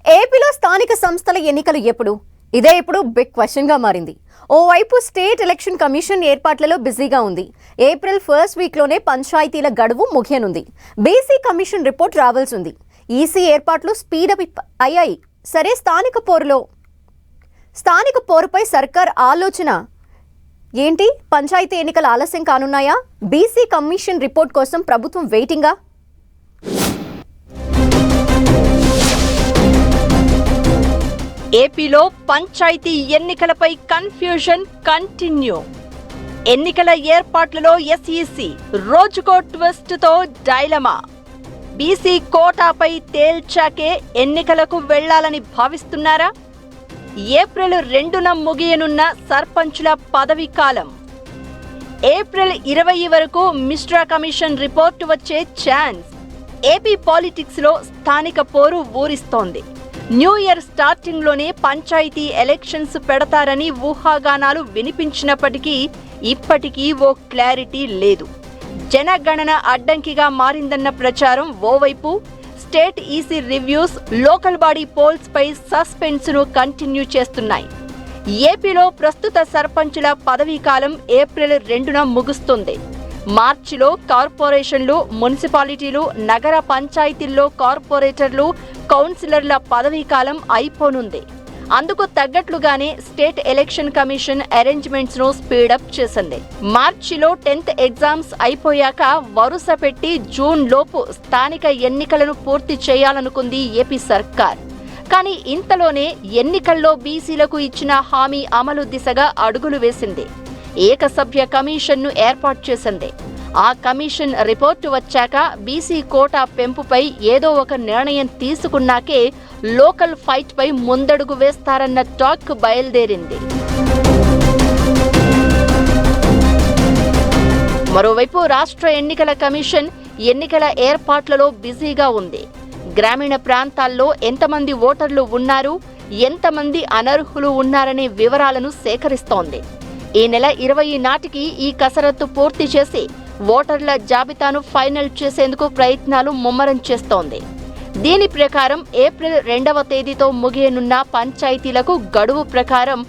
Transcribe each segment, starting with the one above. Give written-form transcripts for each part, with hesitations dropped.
ఏపీలో స్థానిక సంస్థల ఎన్నికలు ఎప్పుడు? ఇదే ఇప్పుడు బిగ్ క్వశ్చన్ గా మారింది. ఓవైపు స్టేట్ ఎలక్షన్ కమిషన్ ఏర్పాట్లలో బిజీగా ఉంది. ఏప్రిల్ ఫస్ట్ వీక్ లోనే పంచాయతీల గడువు ముగియనుంది. బీసీ కమిషన్ రిపోర్ట్ రావాల్సి ఉంది. ఈసీ ఏర్పాట్లు స్పీడప్ అయ్యాయి. సరే, స్థానిక పోరుపై సర్కార్ ఆలోచన ఏంటి? పంచాయతీ ఎన్నికల ఆలస్యం కానున్నాయా? బీసీ కమిషన్ రిపోర్ట్ కోసం ప్రభుత్వం వెయిటింగా? ఏపీలో పంచాయతీ ఎన్నికలపై కన్ఫ్యూజన్ కంటిన్యూ. ఎన్నికల ఏర్పాట్లలో ఎస్ఈసీ రోజుకో ట్విస్ట్ తో డైలమా. బీసీ కోటాపై తేల్చాకే ఎన్నికలకు వెళ్లాలని భావిస్తున్నారా? ఏప్రిల్ 2న ముగియనున్న సర్పంచుల పదవీ కాలం. ఏప్రిల్ 20 వరకు మిశ్రా కమిషన్ రిపోర్టు వచ్చే ఛాన్స్. ఏపీ పాలిటిక్స్ లో స్థానిక పోరు ఊరిస్తోంది. న్యూ ఇయర్ స్టార్టింగ్ లోనే పంచాయతీ ఎలక్షన్స్ పెడతారని ఊహాగానాలు వినిపించినప్పటికీ ఇప్పటికీ ఓ క్లారిటీ లేదు. జనగణన అడ్డంకిగా మారిందన్న ప్రచారం ఓవైపు, state EC reviews, local body polls పై సస్పెన్స్ ను కంటిన్యూ చేస్తున్నాయి. ఏపీలో ప్రస్తుత సర్పంచుల పదవీ కాలం ఏప్రిల్ 2న ముగుస్తుంది. మార్చిలో కార్పొరేషన్లు, మున్సిపాలిటీలు, నగర పంచాయతీల్లో కార్పొరేటర్లు, కౌన్సిలర్ల పదవీ కాలం అయిపోనుంది. అందుకు తగ్గట్లుగానే స్టేట్ ఎలక్షన్ కమిషన్ అరేంజ్మెంట్స్ ను స్పీడప్ చేసింది. మార్చిలో 10th ఎగ్జామ్స్ అయిపోయాక వరుస పెట్టి జూన్ లోపు స్థానిక ఎన్నికలను పూర్తి చేయాలనుకుంది ఏపీ సర్కార్. కానీ ఇంతలోనే ఎన్నికల్లో బీసీలకు ఇచ్చిన హామీ అమలు దిశగా అడుగులు వేసింది. ఏకసభ్య కమిషన్ను ఏర్పాటు చేసింది. ఆ కమిషన్ రిపోర్టు వచ్చాక బీసీ కోటా పెంపుపై ఏదో ఒక నిర్ణయం తీసుకున్నాకే లోకల్ ఫైట్ పై ముందడుగు వేస్తారన్న టాక్ బయలుదేరింది. మరోవైపు రాష్ట్ర ఎన్నికల కమిషన్ ఎన్నికల ఏర్పాట్లలో బిజీగా ఉంది. గ్రామీణ ప్రాంతాల్లో ఎంతమంది ఓటర్లు ఉన్నారు, ఎంతమంది అనర్హులు ఉన్నారనే వివరాలను సేకరిస్తోంది. ఈ నెల 20 నాటికి ఈ కసరత్తు పూర్తి చేసి ఓటర్ల జాబితాను ఫైనల్ చేసేందుకు ప్రయత్నాలు ముమ్మరం చేస్తోంది. దీని ప్రకారం ఏప్రిల్ 2వ తేదీతో ముగియనున్న పంచాయతీలకు గడువు ప్రకారం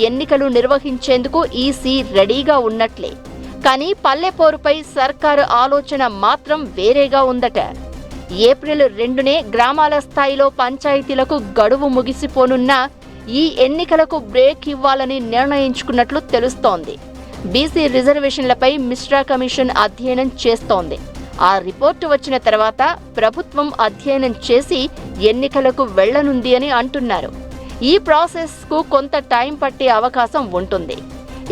ఎన్నికలు నిర్వహించేందుకు ఈసీ రెడీగా ఉన్నట్లే. కానీ పల్లెపోరుపై సర్కారు ఆలోచన మాత్రం వేరేగా ఉందట. ఏప్రిల్ 2నే గ్రామాల స్థాయిలో పంచాయతీలకు గడువు ముగిసిపోనున్నా ఈ ఎన్నికలకు బ్రేక్ ఇవ్వాలని నిర్ణయించుకున్నట్లు తెలుస్తోంది. బీసీ రిజర్వేషన్లపై మిశ్రా కమిషన్ అధ్యయనం చేస్తోంది. ఆ రిపోర్టు వచ్చిన తర్వాత ప్రభుత్వం అధ్యయనం చేసి ఎన్నికలకు వెళ్లనుంది అని అంటున్నారు. ఈ ప్రాసెస్ కు కొంత టైం పట్టే అవకాశం ఉంటుంది.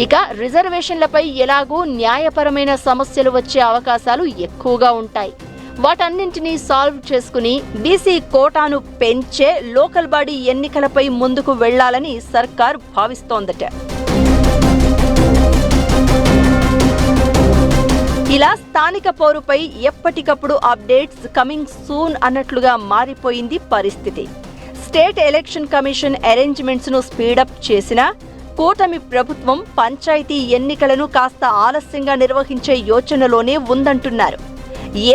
ఇక రిజర్వేషన్లపై ఎలాగూ న్యాయపరమైన సమస్యలు వచ్చే అవకాశాలు ఎక్కువగా ఉంటాయి. వాటన్నింటినీ సాల్వ్ చేసుకుని బీసీ కోటాను పెంచే లోకల్ బాడీ ఎన్నికలపై ముందుకు వెళ్లాలని సర్కార్ భావిస్తోందట. ఇలా స్థానిక పోరుపై ఎప్పటికప్పుడు అప్డేట్స్ కమింగ్ సూన్ అన్నట్లుగా మారిపోయింది పరిస్థితి. స్టేట్ ఎలక్షన్ కమిషన్ అరేంజ్మెంట్స్ ను స్పీడప్ చేసినా కూటమి ప్రభుత్వం పంచాయతీ ఎన్నికలను కాస్త ఆలస్యంగా నిర్వహించే యోచనలోనే ఉందంటున్నారు.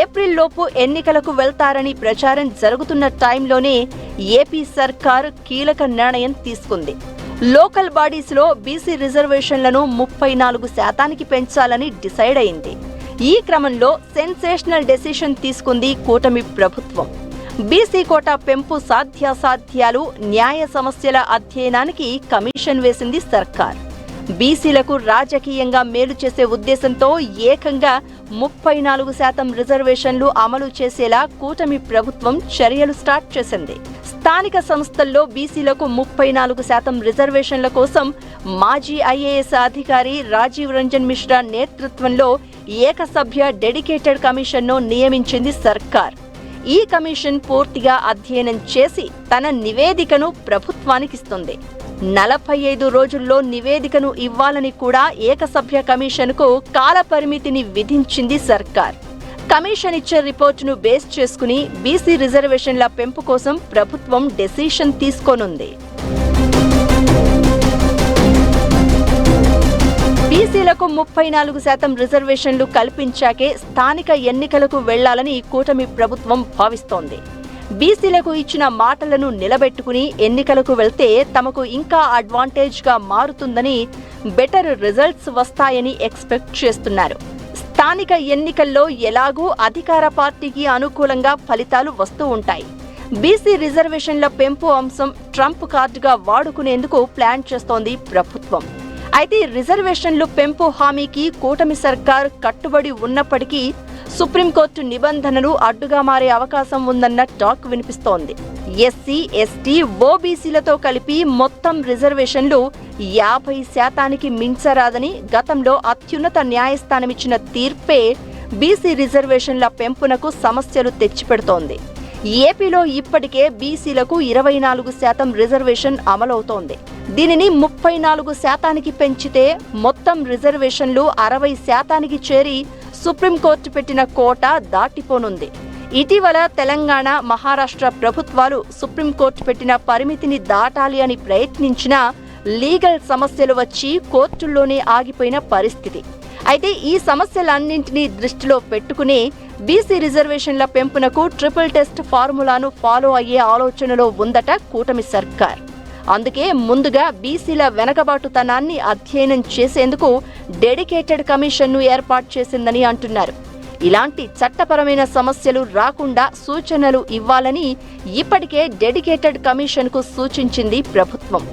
ఏప్రిల్ లోపు ఎన్నికలకు వెళ్తారని ప్రచారం జరుగుతున్న టైంలోనే ఏపీ సర్కార్ కీలక నిర్ణయం తీసుకుంది. లోకల్ బాడీస్ లో బీసీ రిజర్వేషన్లను 34% పెంచాలని డిసైడ్ అయింది. ఈ క్రమంలో సెన్సేషనల్ డెసిషన్ తీసుకుంది కూటమి ప్రభుత్వం. బీసీ కోటా పెంపు సాధ్యాసాధ్యాలు, న్యాయ సమస్యల అధ్యయనానికి కమిషన్ వేసింది సర్కార్. బీసీలకు రాజకీయంగా మేలు చేసే ఉద్దేశంతో ఏకంగా 34% రిజర్వేషన్లు అమలు చేసేలా కూటమి ప్రభుత్వం చర్యలు స్టార్ట్ చేసింది. స్థానిక సంస్థల్లో బీసీలకు 34% రిజర్వేషన్ల కోసం మాజీ ఐఏఎస్ అధికారి రాజీవ్ రంజన్ మిశ్రా నేతృత్వంలో ఏకసభ్య డెడికేటెడ్ కమిషన్ను నియమించింది సర్కార్. ఈ కమిషన్ పూర్తిగా అధ్యయనం చేసి తన నివేదికను ప్రభుత్వానికిస్తుంది. 45 రోజుల్లో నివేదికను ఇవ్వాలని కూడా ఏకసభ్య కమిషన్కు కాల పరిమితిని విధించింది సర్కార్. కమిషన్ ఇచ్చే రిపోర్టును బేస్ చేసుకుని బీసీ రిజర్వేషన్ల పెంపు కోసం ప్రభుత్వం డెసిషన్ తీసుకోనుంది. బీసీలకు 34% రిజర్వేషన్లు కల్పించాకే స్థానిక ఎన్నికలకు వెళ్లాలని కూటమి ప్రభుత్వం భావిస్తోంది. బీసీలకు ఇచ్చిన మాటలను నిలబెట్టుకుని ఎన్నికలకు వెళ్తే తమకు ఇంకా అడ్వాంటేజ్గా మారుతుందని, బెటర్ రిజల్ట్స్ వస్తాయని ఎక్స్పెక్ట్ చేస్తున్నారు. స్థానిక ఎన్నికల్లో ఎలాగూ అధికార పార్టీకి అనుకూలంగా ఫలితాలు వస్తూ ఉంటాయి. బీసీ రిజర్వేషన్ల పెంపు అంశం ట్రంప్ కార్డుగా వాడుకునేందుకు ప్లాన్ చేస్తోంది ప్రభుత్వం. అయితే రిజర్వేషన్లు పెంపు హామీకి కూటమి సర్కార్ కట్టుబడి ఉన్నప్పటికీ సుప్రీంకోర్టు నిబంధనలు అడ్డుగా మారే అవకాశం ఉందన్న టాక్ వినిపిస్తోంది. ఎస్సీ, ఎస్టీ, ఓబీసీలతో కలిపి మొత్తం రిజర్వేషన్లు 50% మించరాదని గతంలో అత్యున్నత న్యాయస్థానమిచ్చిన తీర్పే బీసీ రిజర్వేషన్ల పెంపునకు సమస్యలు తెచ్చిపెడుతోంది. ఏపీలో ఇప్పటికే బీసీలకు 24% రిజర్వేషన్ అమలవుతోంది. దీనిని 34% పెంచితే మొత్తం రిజర్వేషన్లు 60% చేరి సుప్రీంకోర్టు పెట్టిన కోట దాటిపోనుంది. ఇటీవల తెలంగాణ, మహారాష్ట్ర ప్రభుత్వాలు సుప్రీంకోర్టు పెట్టిన పరిమితిని దాటాలి అని ప్రయత్నించినా లీగల్ సమస్యలు వచ్చి కోర్టుల్లోనే ఆగిపోయిన పరిస్థితి. అయితే ఈ సమస్యలన్నింటినీ దృష్టిలో పెట్టుకునే బీసీ రిజర్వేషన్ల పెంపునకు ట్రిపుల్ టెస్ట్ ఫార్ములాను ఫాలో అయ్యే ఆలోచనలో ఉందట కూటమి సర్కార్. అందుకే ముందుగా బీసీల వెనకబాటుతనాన్ని అధ్యయనం చేసేందుకు డెడికేటెడ్ కమిషన్ను ఏర్పాటు చేసిందని అంటున్నారు. ఇలాంటి చట్టపరమైన సమస్యలు రాకుండా సూచనలు ఇవ్వాలని ఇప్పటికే డెడికేటెడ్ కమిషన్కు సూచించింది ప్రభుత్వం.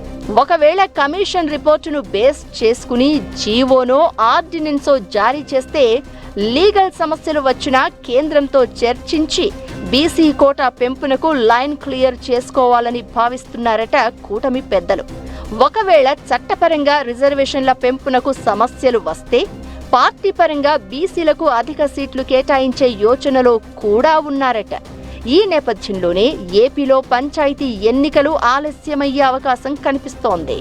ఒకవేళ కమిషన్ రిపోర్టును బేస్ చేసుకుని జీవోనో, ఆర్డినెన్సో జారీ చేస్తే లీగల్ సమస్యలు వచ్చినా కేంద్రంతో చర్చించి బీసీ కోటా పెంపునకు లైన్ క్లియర్ చేసుకోవాలని భావిస్తున్నారట కూటమి పెద్దలు. ఒకవేళ చట్టపరంగా రిజర్వేషన్ల పెంపునకు సమస్యలు వస్తే పార్టీ పరంగా బీసీలకు అధిక సీట్లు కేటాయించే యోచనలో కూడా ఉన్నారట. ఈ నేపథ్యంలోనే ఏపీలో పంచాయతీ ఎన్నికలు ఆలస్యమయ్యే అవకాశం కనిపిస్తోంది.